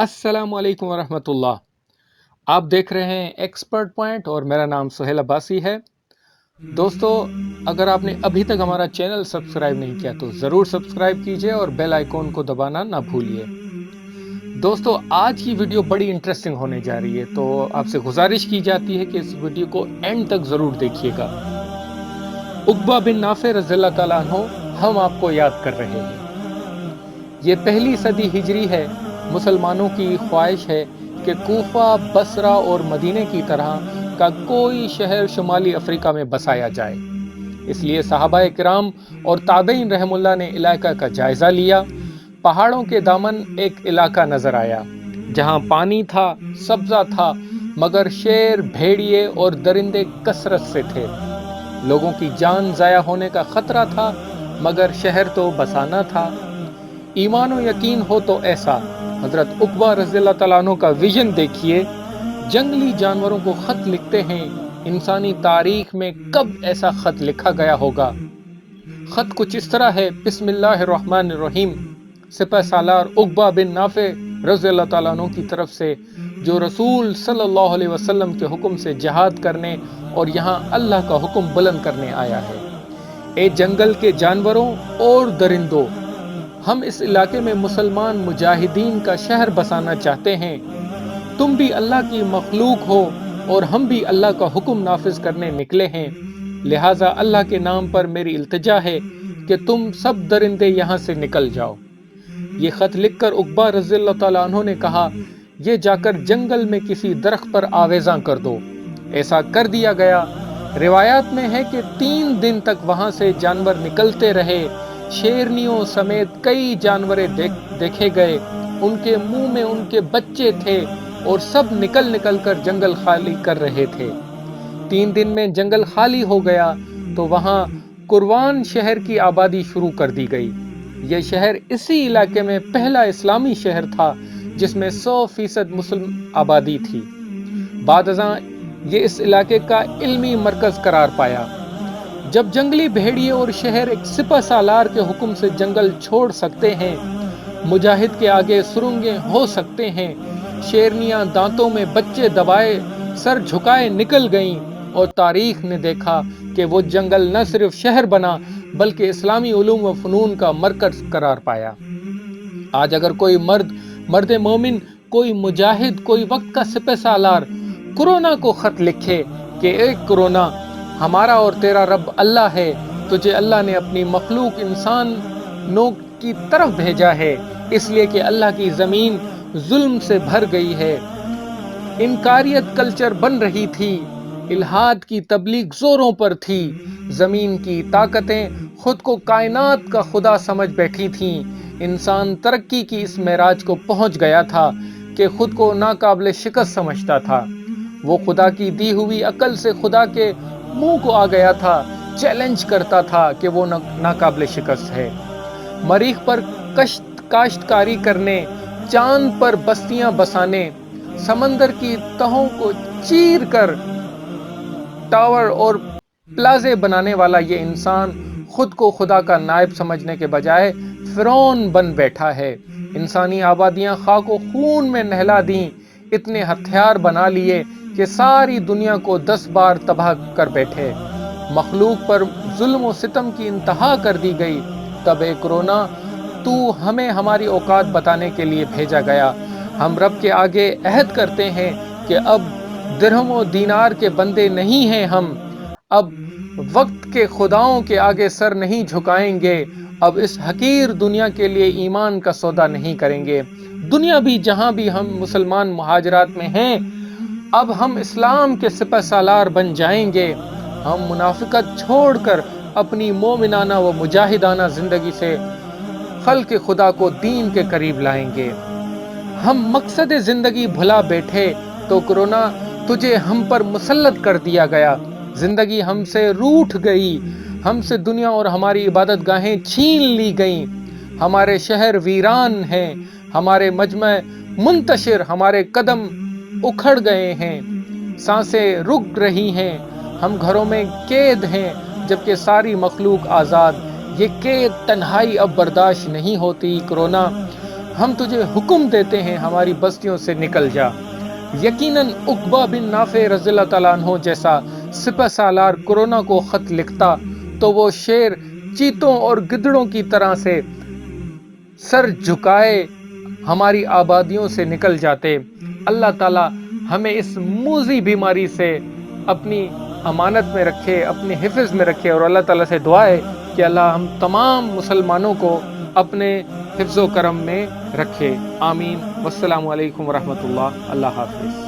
अस्सलामुअलैकुम वरहमतुल्लाह। आप देख रहे हैं एक्सपर्ट पॉइंट और मेरा नाम सुहेल अब्बासी है। दोस्तों, अगर आपने अभी तक हमारा चैनल सब्सक्राइब नहीं किया तो ज़रूर सब्सक्राइब कीजिए और बेल आइकॉन को दबाना ना भूलिए। दोस्तों, आज की वीडियो बड़ी इंटरेस्टिंग होने जा रही है, तो आपसे गुजारिश की जाती है कि इस वीडियो को एंड तक ज़रूर देखिएगा। उक़बा बिन नाफ़े रज़ियल्लाहु ताला अन्हु हम आपको याद कर रहे हैं। ये पहली सदी हिजरी है। मुसलमानों की ख्वाहिश है कि कूफा, बसरा और मदीने की तरह का कोई शहर शुमाली अफ्रीका में बसाया जाए। इसलिए सहाबाए किराम और ताबईन रहमुल्लाह ने इलाका का जायजा लिया। पहाड़ों के दामन एक इलाका नजर आया जहां पानी था, सब्जा था, मगर शेर, भेड़िए और दरिंदे कसरत से थे। लोगों की जान जाया होने का खतरा था, मगर शहर तो बसाना था। ईमान और यकीन हो तो ऐसा। हजरत उक़बा रज़ियल्लाहु ताला अन्हु का विजन देखिए। जंगली जानवरों को खत लिखते हैं। इंसानी तारीख में कब ऐसा खत लिखा गया होगा? खत कुछ इस तरह है: बिस्मिल्लाहिर्रहमानिर्रहीम, सिपह सालार उक़बा बिन नाफ़े रज़ियल्लाहु ताला अन्हु की तरफ से, जो रसूल सल्लल्लाहु अलैहि वसल्लम के हुक्म से जिहाद करने और यहाँ अल्लाह का हुक्म बुलंद करने आया है। ए जंगल के जानवरों और दरिंदों, हम इस इलाके में मुसलमान मुजाहिदीन का शहर बसाना चाहते हैं। तुम भी अल्लाह की मखलूक हो और हम भी अल्लाह का हुक्म नाफिज करने निकले हैं। लिहाजा अल्लाह के नाम पर मेरी इल्तिजा है कि तुम सब दरिंदे यहाँ से निकल जाओ। ये खत लिखकर उक़बा रज़ियल्लाहु ताला अन्हु ने कहा, ये जाकर जंगल में किसी दरख्त पर आवेज़ा कर दो। ऐसा कर दिया गया। रिवायात में है कि 3 दिन तक वहां से जानवर निकलते रहे। शेरनियों समेत कई जानवरें देखे गए। उनके मुंह में उनके बच्चे थे और सब निकल कर जंगल खाली कर रहे थे। 3 दिन में जंगल खाली हो गया तो वहां कुरवान शहर की आबादी शुरू कर दी गई। यह शहर इसी इलाके में पहला इस्लामी शहर था जिसमें 100% मुस्लिम आबादी थी। बादशाह ये इस इलाके का इल्मी मरकज करार पाया। जब जंगली भेड़िए और शहर एक सिपह सालार के हुक्म से जंगल छोड़ सकते हैं, मुजाहिद के आगे सुरंगें हो सकते हैं, शेरनियां दांतों में बच्चे दबाए सर झुकाए निकल गईं और तारीख ने देखा कि वो जंगल न सिर्फ शहर बना बल्कि इस्लामी उलूम व फनून का मरकज करार पाया। आज अगर कोई मर्द मोमिन, कोई मुजाहिद, कोई वक्त का सिपह सालार कोरोना को खत लिखे कि एक कोरोना, हमारा और तेरा रब अल्लाह है, तुझे अल्लाह ने अपनी मखलूक इंसानों की तरफ भेजा है, इसलिए कि अल्लाह की ज़मीन जुल्म से भर गई है। इनकारियत कल्चर बन रही थी, इल्हाद की तबलीग जोरों पर थी। ज़मीन की ताकतें खुद को कायनात का खुदा समझ बैठी थीं। इंसान तरक्की की इस मेराज को पहुंच गया था कि खुद को नाकाबिल शिकस्त समझता था। वो खुदा की दी हुई अकल से खुदा के मुंह को आ गया था। चैलेंज करता था कि वो नाकाबिल शिकस्त है। मरीख पर काश्तकारी करने, चांद पर बस्तियां बसाने, समंदर की तहों को चीर कर टावर और प्लाजे बनाने वाला ये इंसान खुद को खुदा का नायब समझने के बजाय फिरौन बन बैठा है। इंसानी आबादियां खाक व खून में नहला दी, इतने हथियार बना लिए कि सारी दुनिया को 10 बार तबाह कर बैठे। मखलूक पर जुल्म व सितम की इंतहा कर दी गई। तब ए कोरोना, तू हमें हमारी औकात बताने के लिए भेजा गया। हम रब के आगे अहद करते हैं कि अब दिरहम व दीनार के बंदे नहीं हैं हम। अब वक्त के खुदाओं के आगे सर नहीं झुकाएंगे। अब इस हकीर दुनिया के लिए ईमान का सौदा नहीं करेंगे। दुनिया भी जहां भी हम मुसलमान मुहाजरात में हैं, अब हम इस्लाम के सिपह सालार बन जाएंगे। हम मुनाफिकत छोड़कर अपनी मोमिनाना व मुजाहिदाना जिंदगी से खल्क़ खुदा को दीन के करीब लाएंगे। हम मकसद जिंदगी भुला बैठे तो कोरोना, तुझे हम पर मुसल्लत कर दिया गया। जिंदगी हमसे रूठ गई, हमसे दुनिया और हमारी इबादत गाहें छीन ली गईं। हमारे शहर वीरान हैं, हमारे मजमा मुंतशिर, हमारे कदम उखड़ गए हैं, सांसें रुक रही हैं। हम घरों में कैद हैं जबकि सारी मखलूक आज़ाद। ये कैद तन्हाई अब बर्दाश्त नहीं होती। कोरोना, ہم تجھے حکم دیتے ہیں ہماری بستیوں سے نکل جا۔ یقیناً عقبہ بن نافع رضی اللہ تعالیٰ عنہ جیسا سپہ سالار کورونا کو خط لکھتا تو وہ شیر چیتوں اور گدڑوں کی طرح سے سر جھکائے ہماری آبادیوں سے نکل جاتے۔ اللہ تعالیٰ ہمیں اس موذی بیماری سے اپنی امانت میں رکھے، اپنے حفظ میں رکھے، اور اللہ تعالیٰ سے دعا ہے کہ اللہ ہم تمام مسلمانوں کو اپنے حفظ و کرم میں رکھے۔ آمین۔ والسلام علیکم ورحمۃ اللہ۔ اللہ حافظ۔